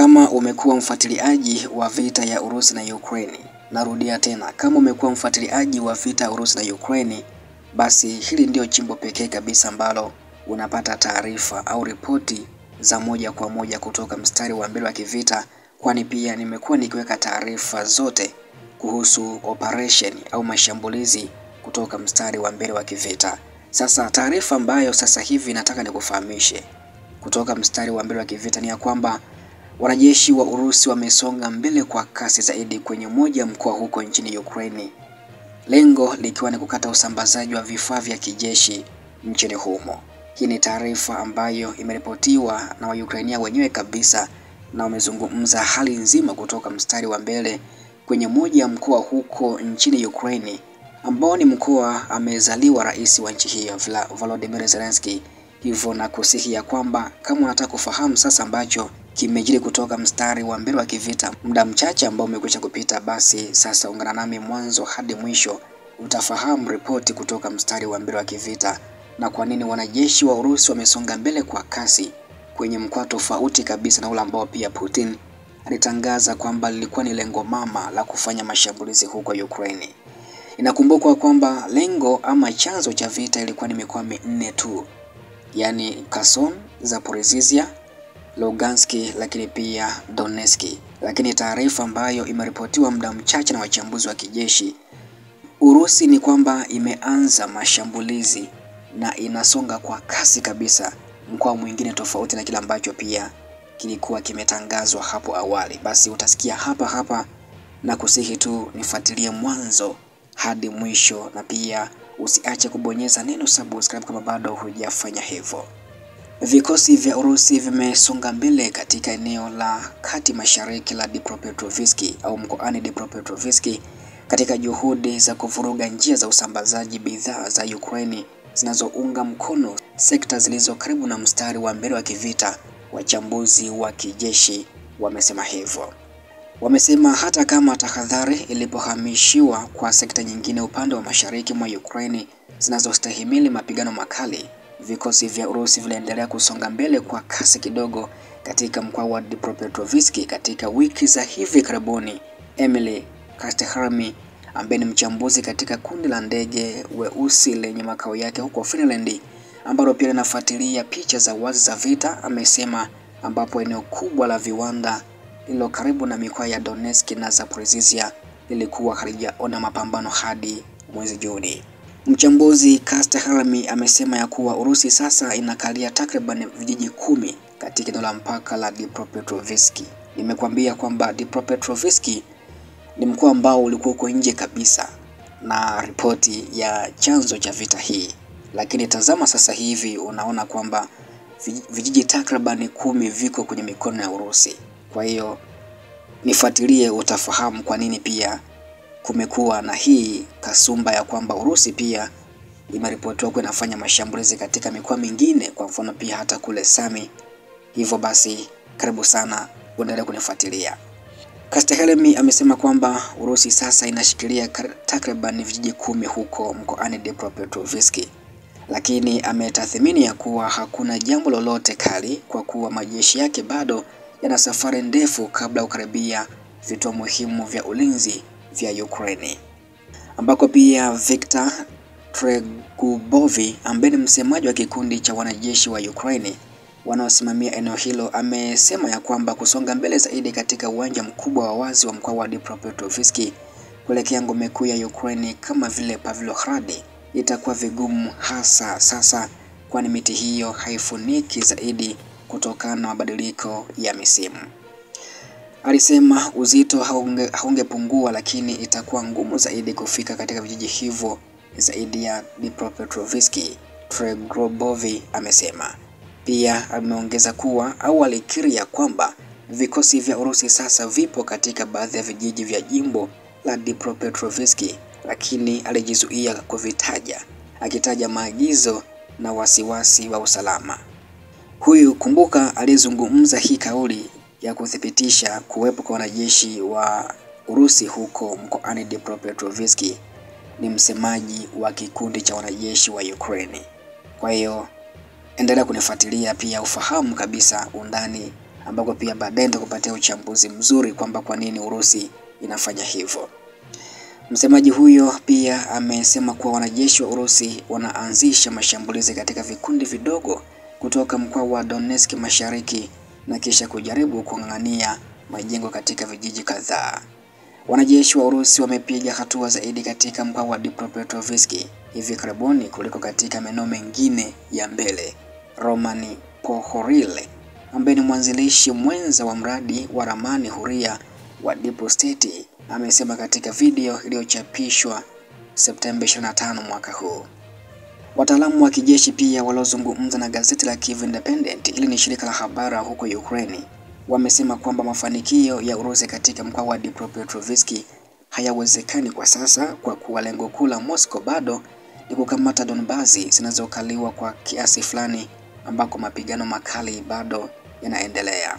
Kama umekuwa mfuatiliaji wa vita ya Urusi na Ukraine, narudia tena, kama umekuwa mfuatiliaji wa vita ya Urusi na Ukraine, basi hili ndio chimbo pekee kabisa ambalo unapata taarifa au ripoti za moja kwa moja kutoka mstari wa mbele wa kivita, kwani pia nimekuwa nikiweka taarifa zote kuhusu operation au mashambulizi kutoka mstari wa mbele wa kivita. Sasa taarifa ambayo sasa hivi nataka nikufahamishe kutoka mstari wa mbele wa kivita ni ya kwamba wanajeshi wa Urusi wamesonga mbele kwa kasi zaidi kwenye moja mkoa huko nchini Ukraine, lengo likiwa ni kukata usambazaji wa vifaa vya kijeshi nchini humo. Hii ni taarifa ambayo imeripotiwa na Waukrainia wenyewe kabisa, na wamezungumza hali nzima kutoka mstari wa mbele kwenye moja mkoa huko nchini Ukraine, ambao ni mkoa amezaliwa rais wa nchi hiyo Volodymyr Zelensky. Hivyo na kusihi ya kwamba kama unataka kufahamu sasa ambacho kimejiri kutoka mstari wa mbele wa kivita muda mchache ambao umekwisha kupita, basi sasa ungana nami mwanzo hadi mwisho, utafahamu ripoti kutoka mstari wa mbele wa kivita na kwa nini wanajeshi wa Urusi wamesonga mbele kwa kasi kwenye mkoa tofauti kabisa na ule ambao pia Putin alitangaza kwamba lilikuwa ni lengo mama la kufanya mashambulizi huko Ukraine. Inakumbukwa kwamba lengo ama chanzo cha vita ilikuwa ni mikoa minne tu, yani Kherson, Zaporizhia, Lugansk, lakini pia Donetsk. Lakini taarifa ambayo imeripotiwa muda mchache na wachambuzi wa kijeshi Urusi ni kwamba imeanza mashambulizi na inasonga kwa kasi kabisa mkoa mwingine tofauti na kile ambacho pia kilikuwa kimetangazwa hapo awali. Basi utasikia hapa na kusihi tu nifuatilie mwanzo hadi mwisho, na pia usiache kubonyeza neno subscribe kama bado hujafanya hivyo. Vikosi vya Urusi vimesonga mbele katika eneo la kati mashariki la Dnipropetrovsk au mkoani Dnipropetrovsk katika juhudi za kuvuruga njia za usambazaji bidhaa za Ukraine zinazounga mkono sekta zilizo karibu na mstari wa mbele wa kivita. Wachambuzi wa kijeshi wamesema hivyo. Wamesema hata kama tahadhari ilipohamishiwa kwa sekta nyingine upande wa mashariki mwa Ukraine zinazostahimili mapigano makali, vikosi vya Urusi vinaendelea kusonga mbele kwa kasi kidogo katika mkoa wa Dnipropetrovsk katika wiki za hivi karibuni. Emily Kasteharmi, ambaye ni mchambuzi katika kundi la ndege weusi lenye makao yake huko Finland, ambalo pia linafuatilia picha za wazi za vita, amesema ambapo eneo kubwa la viwanda lilo karibu na mikoa ya Donetsk na Zaporizhia lilikuwa halijaona mapambano hadi mwezi Juni. Mchambuzi Kasteharmi amesema ya kuwa Urusi sasa inakalia takriban vijiji 10 katika eneo la mpaka la Dnipropetrovsk. Nimekuambia kwamba Dnipropetrovsk ni mkoa ambao ulikuwa uko nje kabisa na ripoti ya chanzo cha vita hii, lakini tazama sasa hivi unaona kwamba vijiji takriban 10 viko kwenye mikono ya Urusi. Kwa hiyo nifuatilie utafahamu kwa nini pia kumekuwa na hii kasumba ya kwamba Urusi pia imeripotiwa kuwa inafanya mashambulizi katika mikoa mingine, kwa mfano pia hata kule Sami. Hivyo basi karibu sana uendelee kunifuatilia. Kasteharmi amesema kwamba Urusi sasa inashikilia takriban vijiji 10 huko mkoani Dnipropetrovsk, lakini ametathmini ya kuwa hakuna jambo lolote kali kwa kuwa majeshi yake bado yana safari ndefu kabla ya kukaribia vituo muhimu vya ulinzi vya Ukraine, ambako pia Viktor Tregubovi, ambaye ni msemaji wa kikundi cha wanajeshi wa Ukraine wanaosimamia eneo hilo, amesema ya kwamba kusonga mbele zaidi katika uwanja mkubwa wa wazi wa mkoa wa Dnipropetrovsk kuelekea ngome kuu ya Ukraine kama vile Pavlohrad itakuwa vigumu, hasa sasa kwani miti hiyo haifuniki zaidi kutokana na mabadiliko ya misimu. Alisema uzito haungepungua, lakini itakuwa ngumu zaidi kufika katika vijiji hivyo zaidi ya Dnipropetrovsk, Tregubovi amesema. Pia ameongeza kuwa awali alikiri ya kwamba vikosi vya Urusi sasa vipo katika baadhi ya vijiji vya jimbo la Dnipropetrovsk, lakini alijizuia kuvitaja, akitaja maagizo na wasiwasi wa usalama. Huyu, kumbuka, alizungumza hii kauli ya kuthibitisha kuwepo kwa wanajeshi wa Urusi huko mkoani Dnipropetrovsk ni msemaji wa kikundi cha wanajeshi wa Ukraine. Kwa hiyo endelea kunifuatilia pia ufahamu kabisa undani ambako pia baadaye nitakupatia uchambuzi mzuri kwamba kwa nini Urusi inafanya hivyo. Msemaji huyo pia amesema kuwa wanajeshi wa Urusi wanaanzisha mashambulizi katika vikundi vidogo kutoka mkoa wa Donetsk mashariki na kisha kujaribu kung'ang'ania majengo katika vijiji kadhaa. Wanajeshi wa Urusi wamepiga hatua zaidi katika mkoa wa Dnipropetrovsk hivi karibuni kuliko katika maeneo mengine ya mbele. Roman Pohoril ambaye ni mwanzilishi mwenza wa mradi wa ramani huria wa Deep State amesema katika video iliyochapishwa Septemba 25 mwaka huu. Wataalamu wa kijeshi pia waliozungumza na gazeti la Kyiv Independent, ili ni shirika la habari huko Ukraine, wamesema kwamba mafanikio ya Urusi katika mkoa wa Dnipropetrovsk hayawezekani kwa sasa kwa kuwa lengo kuu la Moscow bado ni kukamata Donbas zinazokaliwa kwa kiasi fulani ambako mapigano makali bado yanaendelea.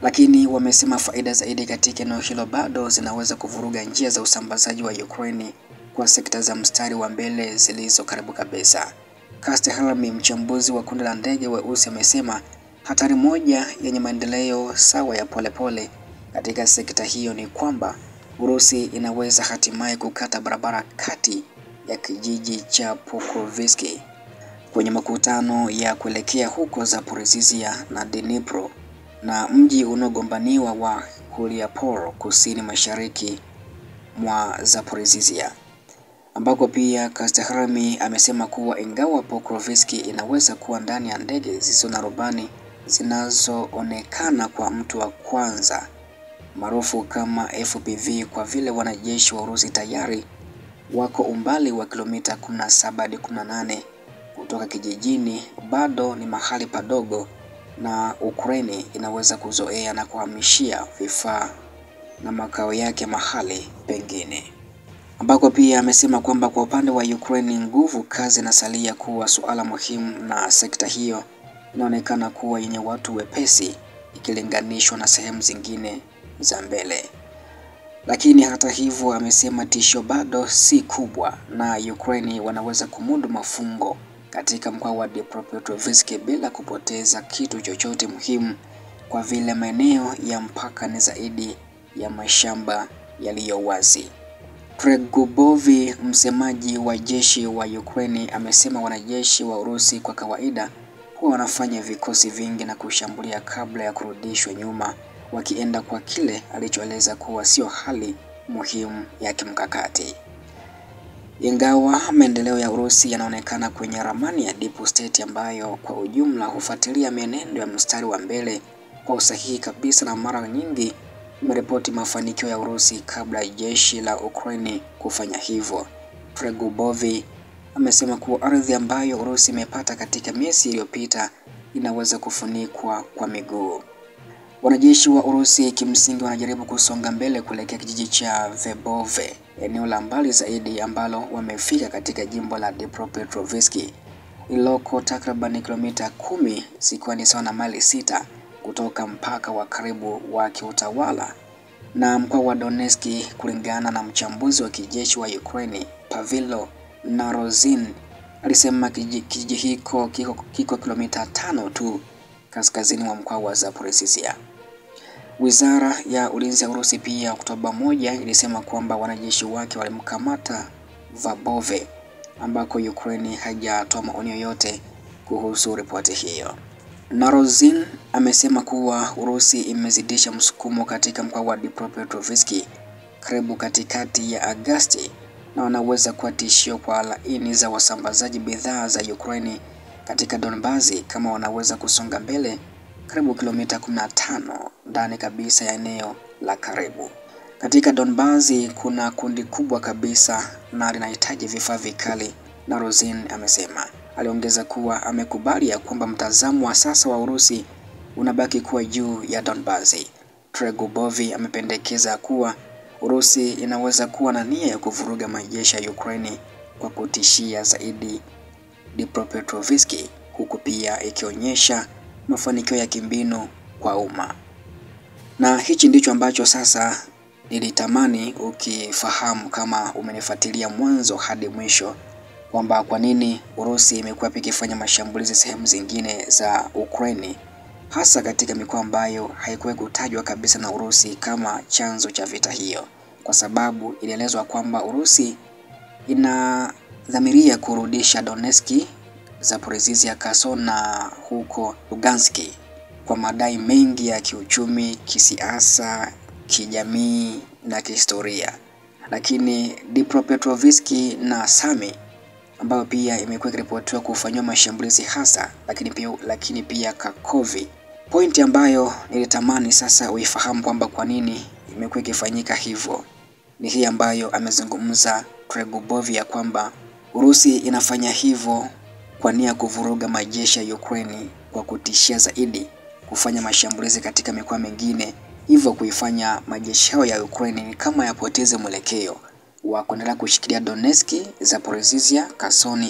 Lakini wamesema faida zaidi katika eneo hilo bado zinaweza kuvuruga njia za usambazaji wa Ukraine kwa sekta za mstari wa mbele zilizo karibu kabisa. Kastehalmi, mchambuzi wa kundi la ndege weusi, amesema hatari moja yenye maendeleo sawa ya polepole katika sekta hiyo ni kwamba Urusi inaweza hatimaye kukata barabara kati ya kijiji cha Pokrovsk kwenye makutano ya kuelekea huko Zaporizhzhia na Dnipro na mji unaogombaniwa wa Huliapol kusini mashariki mwa Zaporizhzhia, ambako pia Kastehalmi amesema kuwa ingawa Pokrovsk inaweza kuwa ndani ya ndege zisizo na rubani zinazoonekana kwa mtu wa kwanza maarufu kama FPV, kwa vile wanajeshi wa Urusi tayari wako umbali wa kilomita 17 hadi 18 kutoka kijijini, bado ni mahali padogo na Ukraine inaweza kuzoea na kuhamishia vifaa na makao yake mahali pengine. Ambako pia amesema kwamba kwa upande wa Ukraine nguvu kazi inasalia kuwa suala muhimu na sekta hiyo inaonekana kuwa yenye watu wepesi ikilinganishwa na sehemu zingine za mbele. Lakini hata hivyo, amesema tisho bado si kubwa na Ukraine wanaweza kumudu mafungo katika mkoa wa Dnipropetrovsk bila kupoteza kitu chochote muhimu, kwa vile maeneo ya mpaka ni zaidi ya mashamba yaliyo wazi. Tregubovi, msemaji wa jeshi wa Ukraine, amesema wanajeshi wa Urusi kwa kawaida huwa wanafanya vikosi vingi na kushambulia kabla ya kurudishwa nyuma, wakienda kwa kile alichoeleza kuwa sio hali muhimu ya kimkakati. Ingawa maendeleo ya Urusi yanaonekana kwenye ramani ya Deep State ambayo kwa ujumla hufuatilia mienendo ya mstari wa mbele kwa usahihi kabisa na mara nyingi imeripoti mafanikio ya Urusi kabla ya jeshi la Ukraine kufanya hivyo. Tregubovi amesema kuwa ardhi ambayo Urusi imepata katika miezi iliyopita inaweza kufunikwa kwa miguu. Wanajeshi wa Urusi kimsingi wanajaribu kusonga mbele kuelekea kijiji cha Verbove, eneo la mbali zaidi ambalo wamefika katika jimbo la Dnipropetrovsk ililoko takriban kilomita 10 zikiwa ni sawa na maili 6 kutoka mpaka wa karibu wa kiutawala na mkoa wa Donetsk. Kulingana na mchambuzi wa kijeshi wa Ukraine Pavilo Narozin, alisema kijiji hiko kiko kilomita 5 tu kaskazini mwa mkoa wa Zaporizhzhia. Wizara ya ulinzi ya Urusi pia Oktoba 1 ilisema kwamba wanajeshi wake walimkamata Verbove, ambako Ukraine haijatoa maoni yoyote kuhusu ripoti hiyo. Narozin amesema kuwa Urusi imezidisha msukumo katika mkoa wa Dnipropetrovsk karibu katikati ya Agosti na wanaweza kuwa tishio kwa laini za wasambazaji bidhaa za Ukraine katika Donbas kama wanaweza kusonga mbele karibu kilomita 15 ndani kabisa ya eneo la karibu. Katika Donbas kuna kundi kubwa kabisa na linahitaji vifaa vikali, Narozin amesema. Aliongeza kuwa amekubali ya kwamba mtazamo wa sasa wa Urusi unabaki kuwa juu ya Donbas. Tregubovi amependekeza kuwa Urusi inaweza kuwa na nia ya kuvuruga majeshi ya Ukraine kwa kutishia zaidi Dnipropetrovsk, huku pia ikionyesha mafanikio ya kimbinu kwa umma. Na hichi ndicho ambacho sasa nilitamani ukifahamu kama umenifuatilia mwanzo hadi mwisho, kwamba kwa nini Urusi imekuwa ikifanya mashambulizi sehemu zingine za Ukraine hasa katika mikoa ambayo haikuwahi kutajwa kabisa na Urusi kama chanzo cha vita hiyo, kwa sababu ilielezwa kwamba Urusi inadhamiria kurudisha Donetsk, Zaporizhzhia, Kherson na huko Lugansk kwa madai mengi ya kiuchumi, kisiasa, kijamii na kihistoria. Lakini Dnipropetrovsk na Sami ambayo pia imekuwa ikiripotiwa kufanywa mashambulizi hasa, lakini pia Kharkov. Pointi ambayo nilitamani sasa uifahamu kwamba kwa nini imekuwa ikifanyika hivyo ni hii ambayo amezungumza Tregubov, ya kwamba Urusi inafanya hivyo kwa nia kuvuruga majeshi ya Ukraine kwa kutishia zaidi kufanya mashambulizi katika mikoa mingine, hivyo kuifanya majeshi hayo ya Ukraine kama yapoteze mwelekeo wa kuendelea kushikilia Donetsk, Zaporizhzhia, Kherson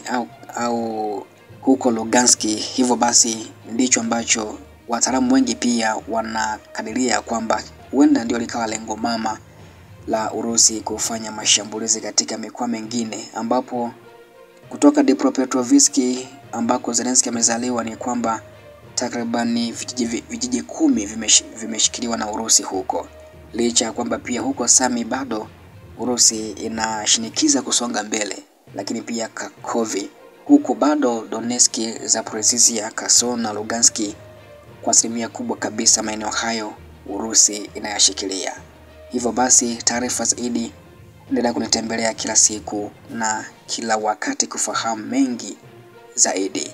au huko Lugansk. Hivyo basi ndicho ambacho wataalamu wengi pia wanakadiria kwamba huenda ndio likawa lengo mama la Urusi kufanya mashambulizi katika mikoa mingine, ambapo kutoka Dnipropetrovsk ambako Zelensky amezaliwa ni kwamba takribani vijiji 10 vimeshikiliwa na Urusi huko, licha ya kwamba pia huko Sami bado Urusi inashinikiza kusonga mbele, lakini pia Kharkov huko bado Donetsk, Zaporizhzhia, Kherson na Lugansk kwa asilimia kubwa kabisa maeneo hayo Urusi inayashikilia. Hivyo basi taarifa zaidi endelea kunitembelea kila siku na kila wakati kufahamu mengi zaidi.